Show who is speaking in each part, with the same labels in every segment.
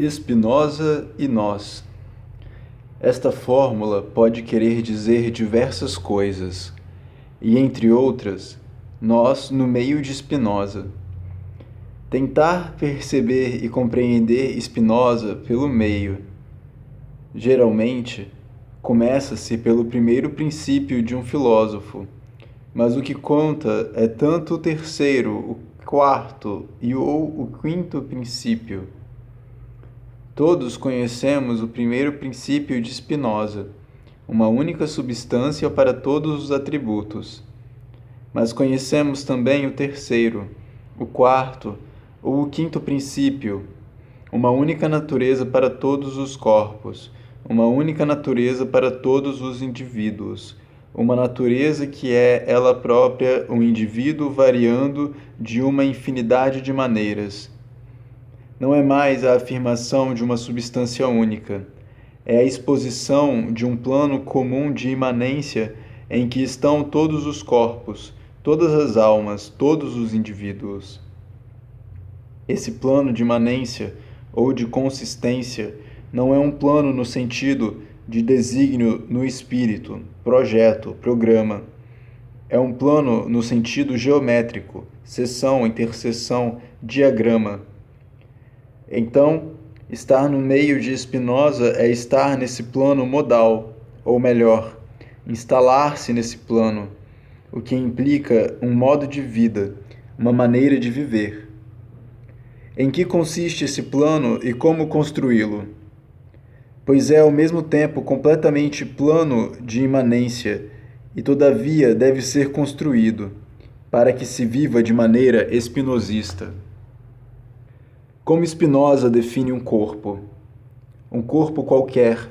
Speaker 1: Spinoza e nós. Esta fórmula pode querer dizer diversas coisas, e entre outras, nós no meio de Spinoza. Tentar perceber e compreender Spinoza pelo meio. Geralmente, começa-se pelo primeiro princípio de um filósofo, mas o que conta é tanto o terceiro, o quarto ou o quinto princípio. Todos conhecemos o primeiro princípio de Spinoza, uma única substância para todos os atributos. Mas conhecemos também o terceiro, o quarto ou o quinto princípio, uma única natureza para todos os corpos, uma única natureza para todos os indivíduos, uma natureza que é ela própria um indivíduo variando de uma infinidade de maneiras. Não é mais a afirmação de uma substância única, é a exposição de um plano comum de imanência em que estão todos os corpos, todas as almas, todos os indivíduos. Esse plano de imanência ou de consistência não é um plano no sentido de desígnio no espírito, projeto, programa. É um plano no sentido geométrico, seção, interseção, diagrama. Então, estar no meio de Spinoza é estar nesse plano modal, ou melhor, instalar-se nesse plano, o que implica um modo de vida, uma maneira de viver. Em que consiste esse plano e como construí-lo? Pois é ao mesmo tempo completamente plano de imanência e todavia deve ser construído, para que se viva de maneira espinosista. Como Spinoza define um corpo? Um corpo qualquer,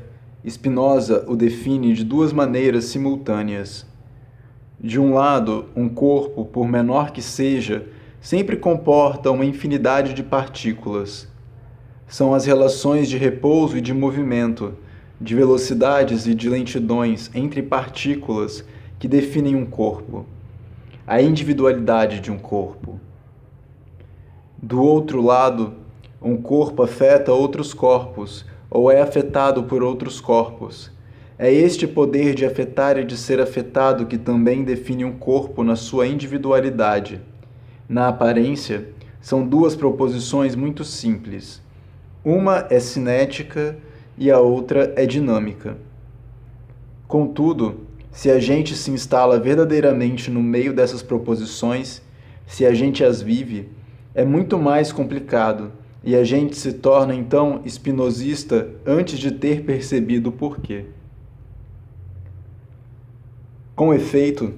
Speaker 1: Spinoza o define de duas maneiras simultâneas. De um lado, um corpo, por menor que seja, sempre comporta uma infinidade de partículas. São as relações de repouso e de movimento, de velocidades e de lentidões entre partículas que definem um corpo, a individualidade de um corpo. Do outro lado, um corpo afeta outros corpos ou é afetado por outros corpos. É este poder de afetar e de ser afetado que também define um corpo na sua individualidade. Na aparência, são duas proposições muito simples. Uma é cinética e a outra é dinâmica. Contudo, se a gente se instala verdadeiramente no meio dessas proposições, se a gente as vive, é muito mais complicado e a gente se torna então espinosista antes de ter percebido o porquê. Com efeito,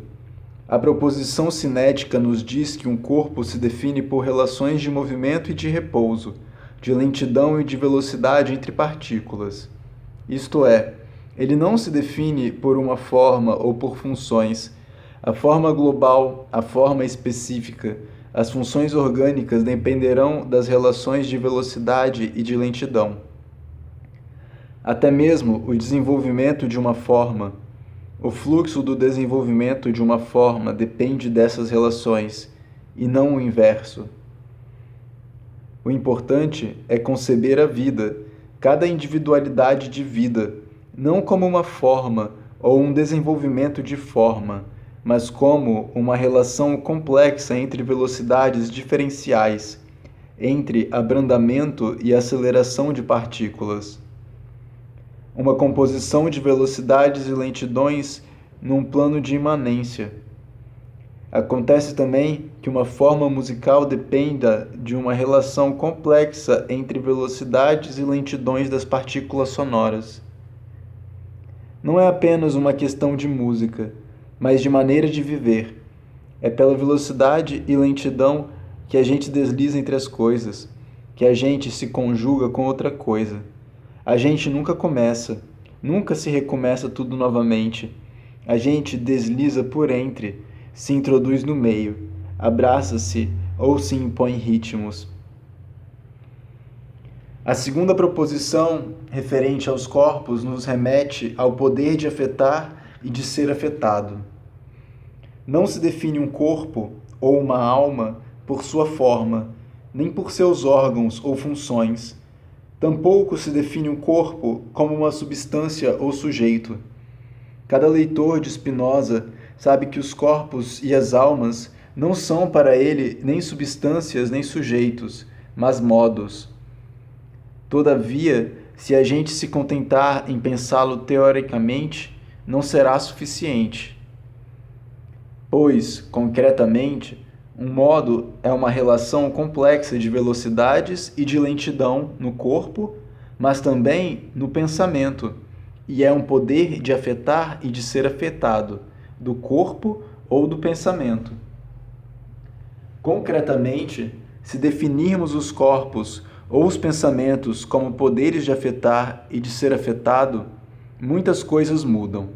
Speaker 1: a proposição cinética nos diz que um corpo se define por relações de movimento e de repouso, de lentidão e de velocidade entre partículas. Isto é, ele não se define por uma forma ou por funções. A forma global, a forma específica, as funções orgânicas dependerão das relações de velocidade e de lentidão. Até mesmo o desenvolvimento de uma forma, o fluxo do desenvolvimento de uma forma depende dessas relações, e não o inverso. O importante é conceber a vida, cada individualidade de vida, não como uma forma ou um desenvolvimento de forma, mas como uma relação complexa entre velocidades diferenciais, entre abrandamento e aceleração de partículas. Uma composição de velocidades e lentidões num plano de imanência. Acontece também que uma forma musical dependa de uma relação complexa entre velocidades e lentidões das partículas sonoras. Não é apenas uma questão de música, mas de maneira de viver. É pela velocidade e lentidão que a gente desliza entre as coisas, que a gente se conjuga com outra coisa. A gente nunca começa, nunca se recomeça tudo novamente. A gente desliza por entre, se introduz no meio, abraça-se ou se impõe ritmos. A segunda proposição, referente aos corpos, nos remete ao poder de afetar e de ser afetado. Não se define um corpo ou uma alma por sua forma, nem por seus órgãos ou funções, Tampouco se define um corpo como uma substância ou sujeito. Cada leitor de Spinoza sabe que os corpos e as almas não são para ele nem substâncias nem sujeitos, mas modos. Todavia, se a gente se contentar em pensá-lo teoricamente, não será suficiente. Pois, concretamente, um modo é uma relação complexa de velocidades e de lentidão no corpo, mas também no pensamento, e é um poder de afetar e de ser afetado, do corpo ou do pensamento. Concretamente, se definirmos os corpos ou os pensamentos como poderes de afetar e de ser afetado, muitas coisas mudam.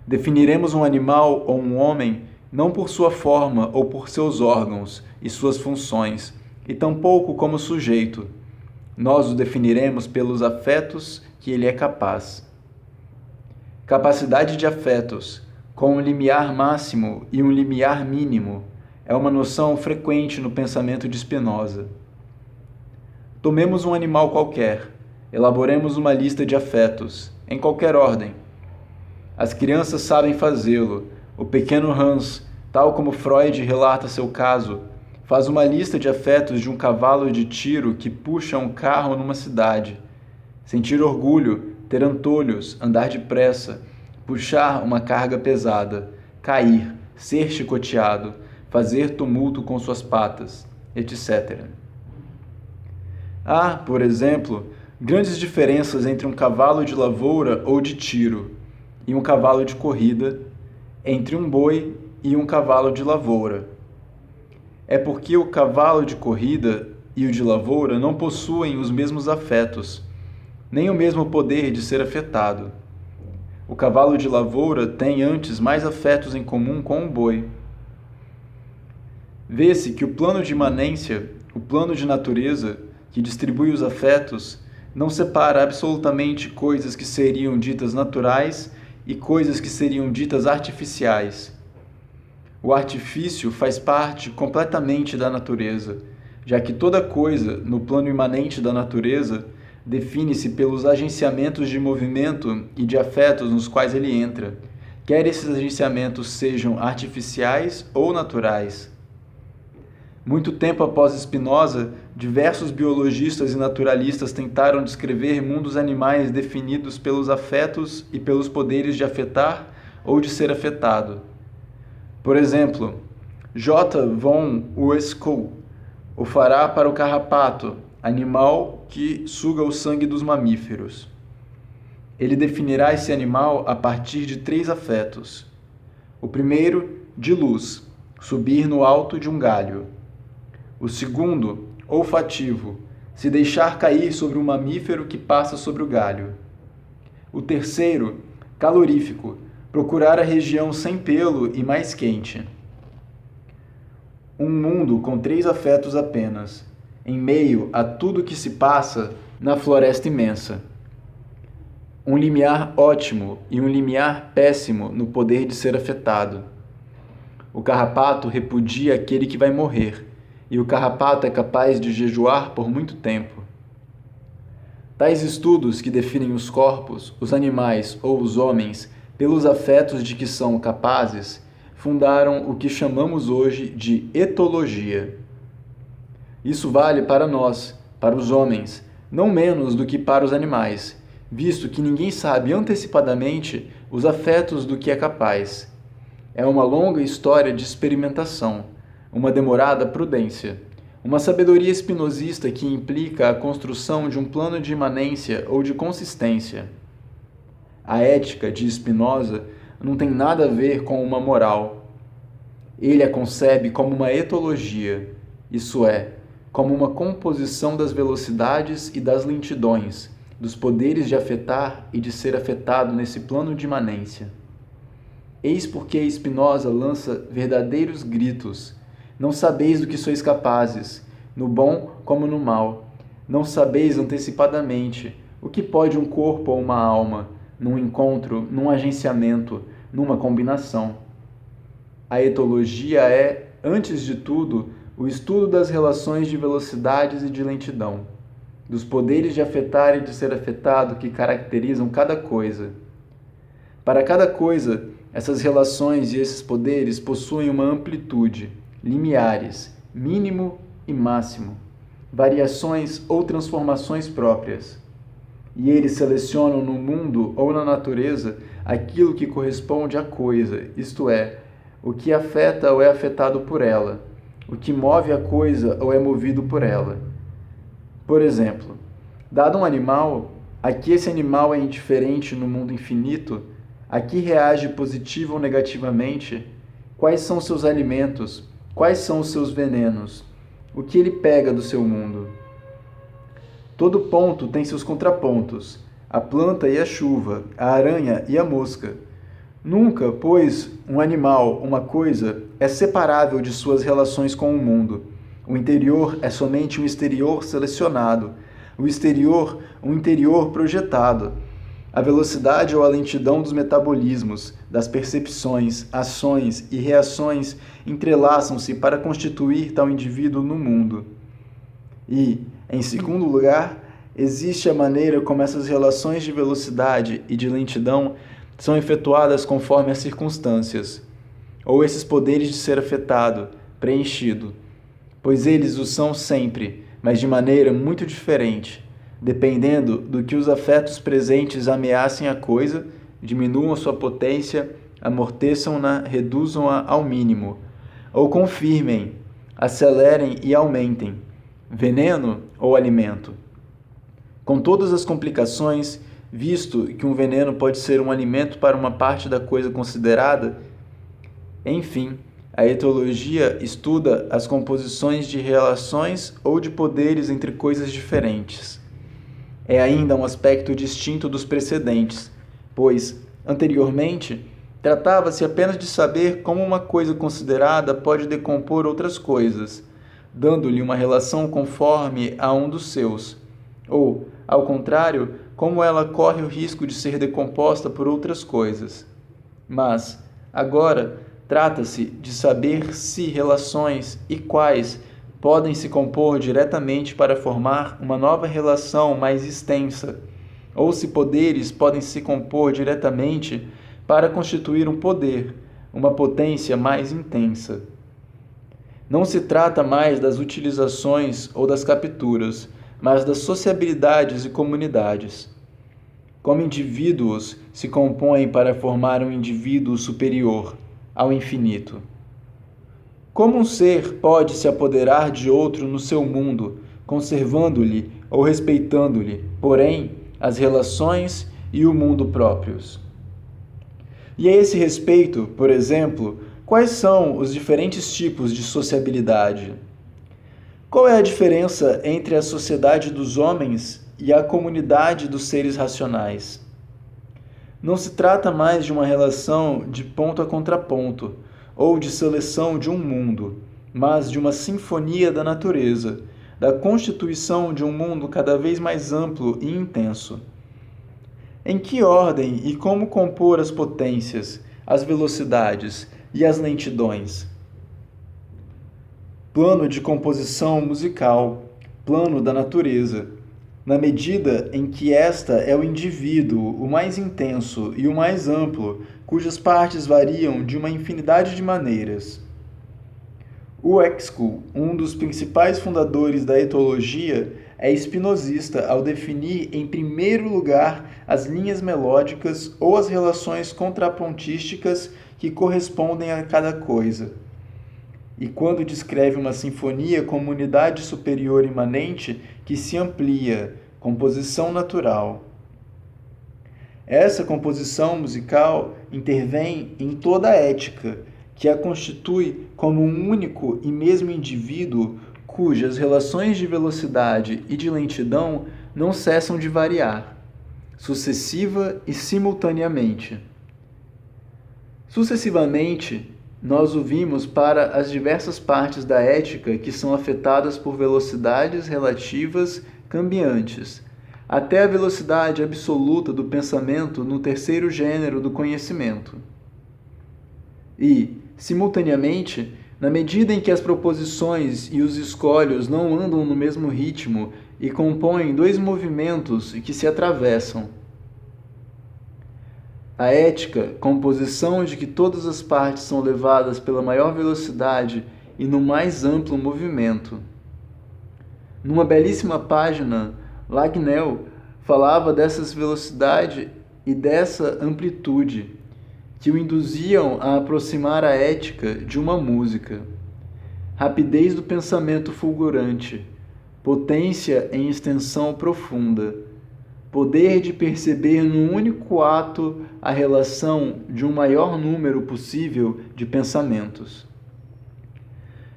Speaker 1: Definiremos um animal ou um homem não por sua forma ou por seus órgãos e suas funções, e tampouco como sujeito. Nós o definiremos pelos afetos que ele é capaz. Capacidade de afetos, com um limiar máximo e um limiar mínimo, é uma noção frequente no pensamento de Spinoza. Tomemos um animal qualquer, elaboremos uma lista de afetos, em qualquer ordem. As crianças sabem fazê-lo. O pequeno Hans, tal como Freud relata seu caso, faz uma lista de afetos de um cavalo de tiro que puxa um carro numa cidade. Sentir orgulho, ter antolhos, andar depressa, puxar uma carga pesada, cair, ser chicoteado, fazer tumulto com suas patas, etc. Há, por exemplo, grandes diferenças entre um cavalo de lavoura ou de tiro e um cavalo de corrida, entre um boi e um cavalo de lavoura. É porque o cavalo de corrida e o de lavoura não possuem os mesmos afetos, nem o mesmo poder de ser afetado. O cavalo de lavoura tem antes mais afetos em comum com o boi. Vê-se que o plano de imanência, o plano de natureza, que distribui os afetos, não separa absolutamente coisas que seriam ditas naturais e coisas que seriam ditas artificiais. O artifício faz parte completamente da natureza, já que toda coisa, no plano imanente da natureza, define-se pelos agenciamentos de movimento e de afetos nos quais ele entra, quer esses agenciamentos sejam artificiais ou naturais. Muito tempo após Spinoza, diversos biologistas e naturalistas tentaram descrever mundos animais definidos pelos afetos e pelos poderes de afetar ou de ser afetado. Por exemplo, J. von Ueschow o fará para o carrapato, animal que suga o sangue dos mamíferos. Ele definirá esse animal a partir de 3 afetos. O primeiro, de luz, subir no alto de um galho. O segundo, olfativo, se deixar cair sobre um mamífero que passa sobre o galho. O terceiro, calorífico, procurar a região sem pelo e mais quente. Um mundo com 3 afetos apenas, em meio a tudo que se passa na floresta imensa. Um limiar ótimo e um limiar péssimo no poder de ser afetado. O carrapato repudia aquele que vai morrer, e o carrapato é capaz de jejuar por muito tempo. Tais estudos que definem os corpos, os animais ou os homens pelos afetos de que são capazes, fundaram o que chamamos hoje de etologia. Isso vale para nós, para os homens, não menos do que para os animais, visto que ninguém sabe antecipadamente os afetos do que é capaz. É uma longa história de experimentação, uma demorada prudência, uma sabedoria espinosista que implica a construção de um plano de imanência ou de consistência. A ética de Spinoza não tem nada a ver com uma moral. Ele a concebe como uma etologia, isso é, como uma composição das velocidades e das lentidões, dos poderes de afetar e de ser afetado nesse plano de imanência. Eis porque Spinoza lança verdadeiros gritos. Não sabeis do que sois capazes, no bom como no mal. Não sabeis antecipadamente o que pode um corpo ou uma alma, num encontro, num agenciamento, numa combinação. A etologia é, antes de tudo, o estudo das relações de velocidades e de lentidão. dos poderes de afetar e de ser afetado que caracterizam cada coisa. Para cada coisa, essas relações e esses poderes possuem uma amplitude, limiares, mínimo e máximo, variações ou transformações próprias. E eles selecionam no mundo ou na natureza aquilo que corresponde à coisa, isto é, o que afeta ou é afetado por ela, o que move a coisa ou é movido por ela. Por exemplo, dado um animal, aqui esse animal é indiferente no mundo infinito, aqui reage positivo ou negativamente, quais são seus alimentos, quais são os seus venenos, o que ele pega do seu mundo. Todo ponto tem seus contrapontos, a planta e a chuva, a aranha e a mosca. Nunca, pois, um animal, uma coisa, é separável de suas relações com o mundo. O interior é somente um exterior selecionado, o exterior, um interior projetado. A velocidade ou a lentidão dos metabolismos, das percepções, ações e reações entrelaçam-se para constituir tal indivíduo no mundo. E, em segundo lugar, existe a maneira como essas relações de velocidade e de lentidão são efetuadas conforme as circunstâncias, ou esses poderes de ser afetado, preenchido, pois eles o são sempre, mas de maneira muito diferente, dependendo do que os afetos presentes ameacem a coisa, diminuam sua potência, amorteçam-na, reduzam-a ao mínimo, ou confirmem, acelerem e aumentem, veneno ou alimento. Com todas as complicações, visto que um veneno pode ser um alimento para uma parte da coisa considerada, enfim, a etologia estuda as composições de relações ou de poderes entre coisas diferentes. É ainda um aspecto distinto dos precedentes, pois, anteriormente, tratava-se apenas de saber como uma coisa considerada pode decompor outras coisas, dando-lhe uma relação conforme a um dos seus, ou, ao contrário, como ela corre o risco de ser decomposta por outras coisas. Mas, agora, trata-se de saber se relações e quais podem se compor diretamente para formar uma nova relação mais extensa, ou se poderes podem se compor diretamente para constituir um poder, uma potência mais intensa. Não se trata mais das utilizações ou das capturas, mas das sociabilidades e comunidades. Como indivíduos se compõem para formar um indivíduo superior ao infinito. Como um ser pode se apoderar de outro no seu mundo, conservando-lhe ou respeitando-lhe, porém, as relações e o mundo próprios? E a esse respeito, por exemplo, quais são os diferentes tipos de sociabilidade? Qual é a diferença entre a sociedade dos homens e a comunidade dos seres racionais? Não se trata mais de uma relação de ponto a contraponto, ou de seleção de um mundo, mas de uma sinfonia da natureza, da constituição de um mundo cada vez mais amplo e intenso. Em que ordem e como compor as potências, as velocidades e as lentidões? Plano de composição musical, plano da natureza, na medida em que esta é o indivíduo, o mais intenso e o mais amplo, cujas partes variam de uma infinidade de maneiras. O Excl, um dos principais fundadores da etologia, é espinosista ao definir em primeiro lugar as linhas melódicas ou as relações contrapontísticas que correspondem a cada coisa. E quando descreve uma sinfonia como unidade superior imanente que se amplia, composição natural. Essa composição musical intervém em toda a ética, que a constitui como um único e mesmo indivíduo cujas relações de velocidade e de lentidão não cessam de variar, sucessiva e simultaneamente. Sucessivamente, nós o vimos para as diversas partes da ética que são afetadas por velocidades relativas cambiantes, até a velocidade absoluta do pensamento no terceiro gênero do conhecimento. E, simultaneamente, na medida em que as proposições e os escolhos não andam no mesmo ritmo e compõem dois movimentos que se atravessam. A ética, composição de que todas as partes são levadas pela maior velocidade e no mais amplo movimento. Numa belíssima página, Lagnell falava dessas velocidade e dessa amplitude que o induziam a aproximar a ética de uma música. Rapidez do pensamento fulgurante, potência em extensão profunda, poder de perceber num único ato a relação de um maior número possível de pensamentos.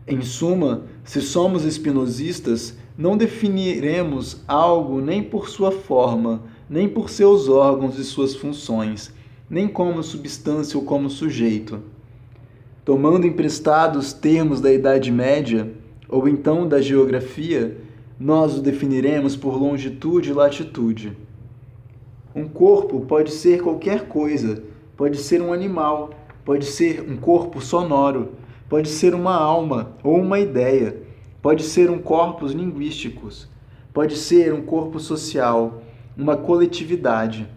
Speaker 1: Em suma, se somos espinosistas, não definiremos algo nem por sua forma, nem por seus órgãos e suas funções, nem como substância ou como sujeito. Tomando emprestados termos da Idade Média, ou então da geografia, nós o definiremos por longitude e latitude. Um corpo pode ser qualquer coisa, pode ser um animal, pode ser um corpo sonoro, pode ser uma alma ou uma ideia, pode ser um corpus linguísticos, pode ser um corpo social, uma coletividade.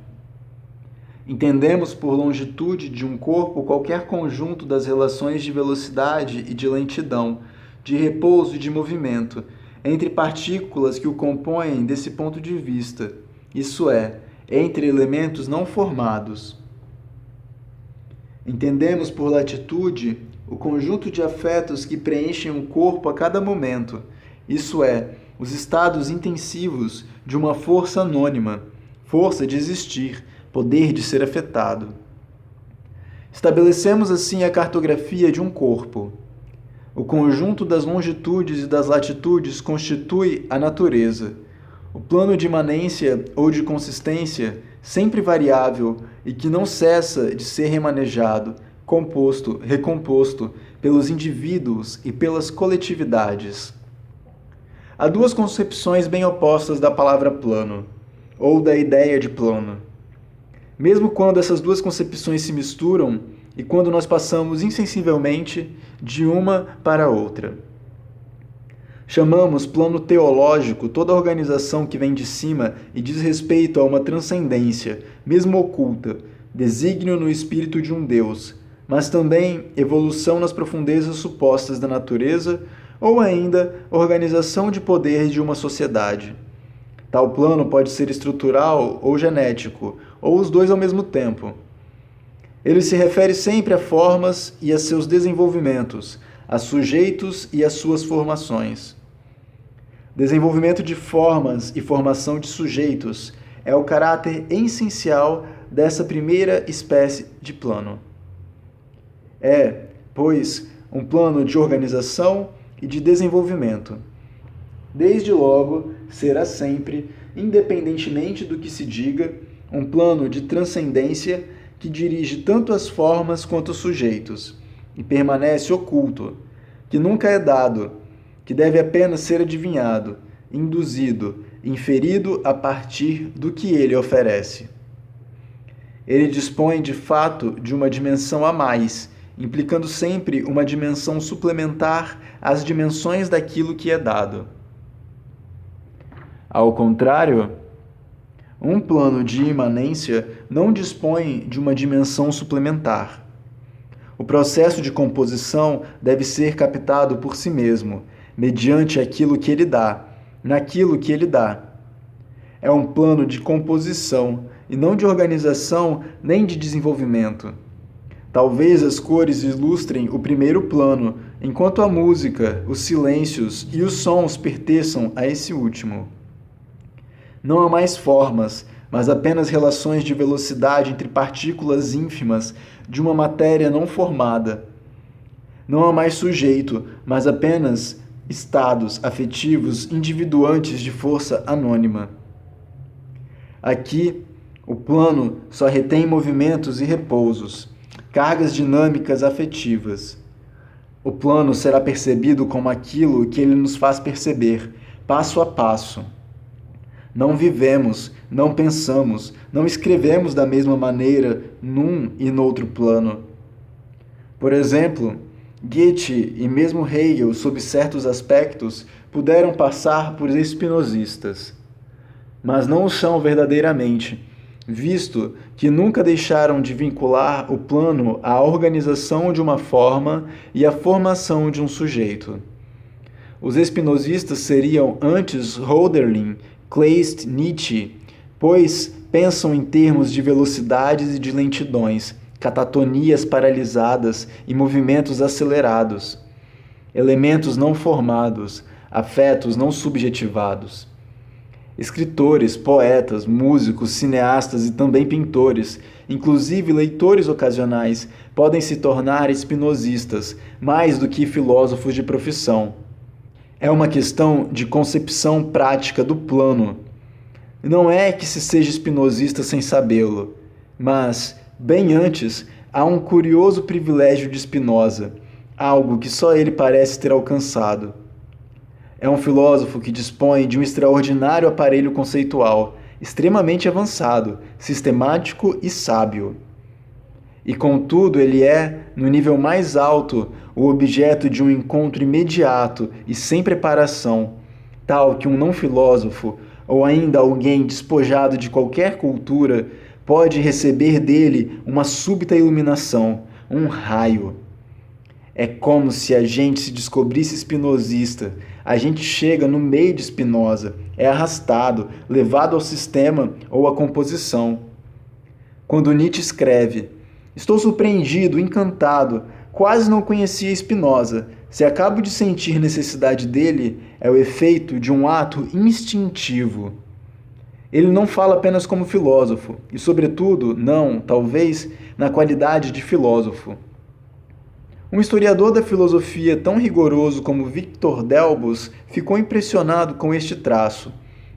Speaker 1: Entendemos por longitude de um corpo qualquer conjunto das relações de velocidade e de lentidão, de repouso e de movimento, entre partículas que o compõem desse ponto de vista, isso é, entre elementos não formados. Entendemos por latitude o conjunto de afetos que preenchem o corpo a cada momento, isso é, os estados intensivos de uma força anônima, força de existir, poder de ser afetado. Estabelecemos assim a cartografia de um corpo. O conjunto das longitudes e das latitudes constitui a natureza. O plano de imanência ou de consistência, sempre variável e que não cessa de ser remanejado, composto, recomposto pelos indivíduos e pelas coletividades. Há duas concepções bem opostas da palavra plano, ou da ideia de plano. Mesmo quando essas duas concepções se misturam e quando nós passamos insensivelmente de uma para outra. Chamamos plano teológico toda organização que vem de cima e diz respeito a uma transcendência, mesmo oculta, desígnio no espírito de um Deus, mas também evolução nas profundezas supostas da natureza ou ainda organização de poder de uma sociedade. Tal plano pode ser estrutural ou genético, ou os dois ao mesmo tempo. Ele se refere sempre a formas e a seus desenvolvimentos, a sujeitos e as suas formações. Desenvolvimento de formas e formação de sujeitos é o caráter essencial dessa primeira espécie de plano. É, pois, um plano de organização e de desenvolvimento. Desde logo, será sempre, independentemente do que se diga, um plano de transcendência que dirige tanto as formas quanto os sujeitos, e permanece oculto, que nunca é dado, que deve apenas ser adivinhado, induzido, inferido a partir do que ele oferece. Ele dispõe de fato de uma dimensão a mais, implicando sempre uma dimensão suplementar às dimensões daquilo que é dado. Ao contrário, um plano de imanência não dispõe de uma dimensão suplementar. O processo de composição deve ser captado por si mesmo, mediante aquilo que ele dá, naquilo que ele dá. É um plano de composição e não de organização nem de desenvolvimento. Talvez as cores ilustrem o primeiro plano, enquanto a música, os silêncios e os sons pertençam a esse último. Não há mais formas, mas apenas relações de velocidade entre partículas ínfimas de uma matéria não formada. Não há mais sujeito, mas apenas estados afetivos individuantes de força anônima. Aqui, o plano só retém movimentos e repousos, cargas dinâmicas afetivas. O plano será percebido como aquilo que ele nos faz perceber, passo a passo. Não vivemos, não pensamos, não escrevemos da mesma maneira num e noutro plano. Por exemplo, Goethe e mesmo Hegel, sob certos aspectos, puderam passar por espinosistas, mas não o são verdadeiramente, visto que nunca deixaram de vincular o plano à organização de uma forma e à formação de um sujeito. Os espinosistas seriam antes Hölderlin, Kleist, Nietzsche, pois pensam em termos de velocidades e de lentidões, catatonias paralisadas e movimentos acelerados, elementos não formados, afetos não subjetivados. Escritores, poetas, músicos, cineastas e também pintores, inclusive leitores ocasionais, podem se tornar espinosistas, mais do que filósofos de profissão. É uma questão de concepção prática do plano. Não é que se seja espinosista sem sabê-lo, mas, bem antes, há um curioso privilégio de Spinoza, algo que só ele parece ter alcançado. É um filósofo que dispõe de um extraordinário aparelho conceitual, extremamente avançado, sistemático e sábio. E contudo ele é, no nível mais alto, o objeto de um encontro imediato e sem preparação, tal que um não-filósofo, ou ainda alguém despojado de qualquer cultura, pode receber dele uma súbita iluminação, um raio. É como se a gente se descobrisse espinosista. A gente chega no meio de Spinoza, é arrastado, levado ao sistema ou à composição. Quando Nietzsche escreve: "Estou surpreendido, encantado, quase não conhecia Spinoza. Se acabo de sentir necessidade dele, é o efeito de um ato instintivo." Ele não fala apenas como filósofo, e sobretudo, não, talvez, na qualidade de filósofo. Um historiador da filosofia tão rigoroso como Victor Delbos ficou impressionado com este traço,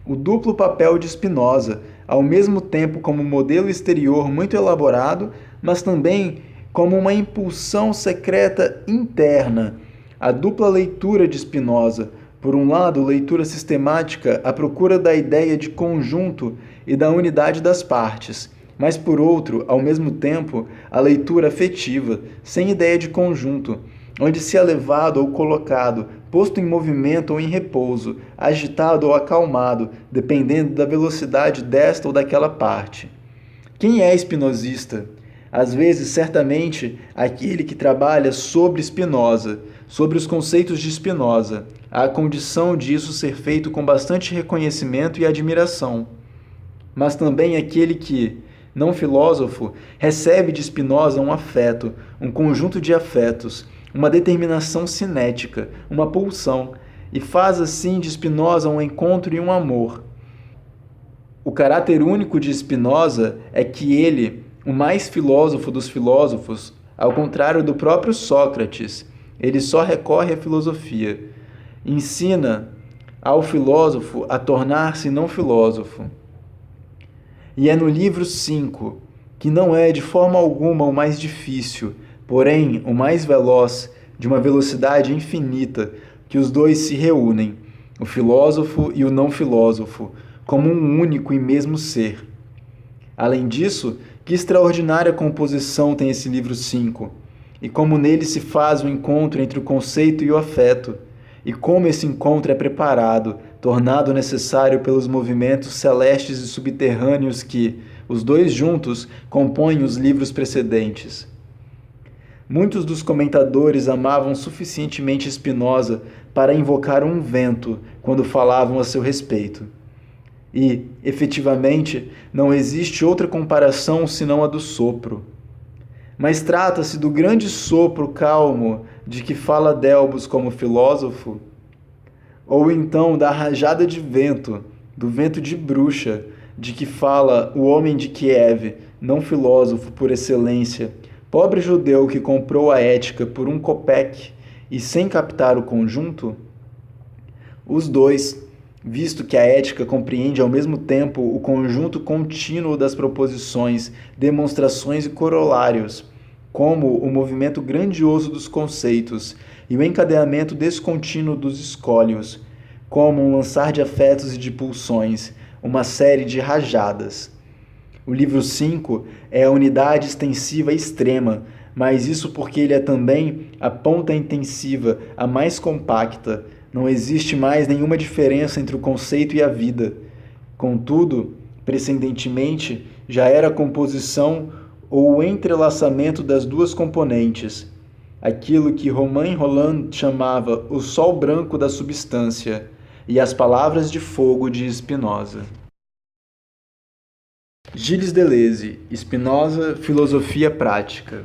Speaker 1: o duplo papel de Spinoza, ao mesmo tempo como modelo exterior muito elaborado, mas também como uma impulsão secreta interna, a dupla leitura de Spinoza, por um lado, leitura sistemática à procura da ideia de conjunto e da unidade das partes, mas por outro, ao mesmo tempo, a leitura afetiva, sem ideia de conjunto, onde se é levado ou colocado, posto em movimento ou em repouso, agitado ou acalmado, dependendo da velocidade desta ou daquela parte. Quem é espinosista? Às vezes, certamente, aquele que trabalha sobre Spinoza, sobre os conceitos de Spinoza, à condição de isso ser feito com bastante reconhecimento e admiração. Mas também aquele que, não filósofo, recebe de Spinoza um afeto, um conjunto de afetos, uma determinação cinética, uma pulsão, e faz assim de Spinoza um encontro e um amor. O caráter único de Spinoza é que ele, o mais filósofo dos filósofos, ao contrário do próprio Sócrates, ele só recorre à filosofia. Ensina ao filósofo a tornar-se não filósofo. E é no livro 5, que não é de forma alguma o mais difícil, porém o mais veloz, de uma velocidade infinita, que os dois se reúnem, o filósofo e o não filósofo, como um único e mesmo ser. Além disso, que extraordinária composição tem esse livro 5, e como nele se faz o encontro entre o conceito e o afeto, e como esse encontro é preparado, tornado necessário pelos movimentos celestes e subterrâneos que, os dois juntos, compõem os livros precedentes. Muitos dos comentadores amavam suficientemente Spinoza para invocar um vento quando falavam a seu respeito. E, efetivamente, não existe outra comparação senão a do sopro. Mas trata-se do grande sopro calmo de que fala Delbos como filósofo, ou então da rajada de vento, do vento de bruxa, de que fala o homem de Kiev, não filósofo por excelência, pobre judeu que comprou a ética por 1 kopek e sem captar o conjunto? Os dois, visto que a ética compreende ao mesmo tempo o conjunto contínuo das proposições, demonstrações e corolários, como o movimento grandioso dos conceitos e o encadeamento descontínuo dos escólios, como um lançar de afetos e de pulsões, uma série de rajadas. O livro 5 é a unidade extensiva extrema, mas isso porque ele é também a ponta intensiva, a mais compacta, Não existe mais nenhuma diferença entre o conceito e a vida. Contudo, precedentemente, já era a composição ou o entrelaçamento das duas componentes, aquilo que Romain Rolland chamava o sol branco da substância e as palavras de fogo de Spinoza. Gilles Deleuze, Spinoza, Filosofia Prática.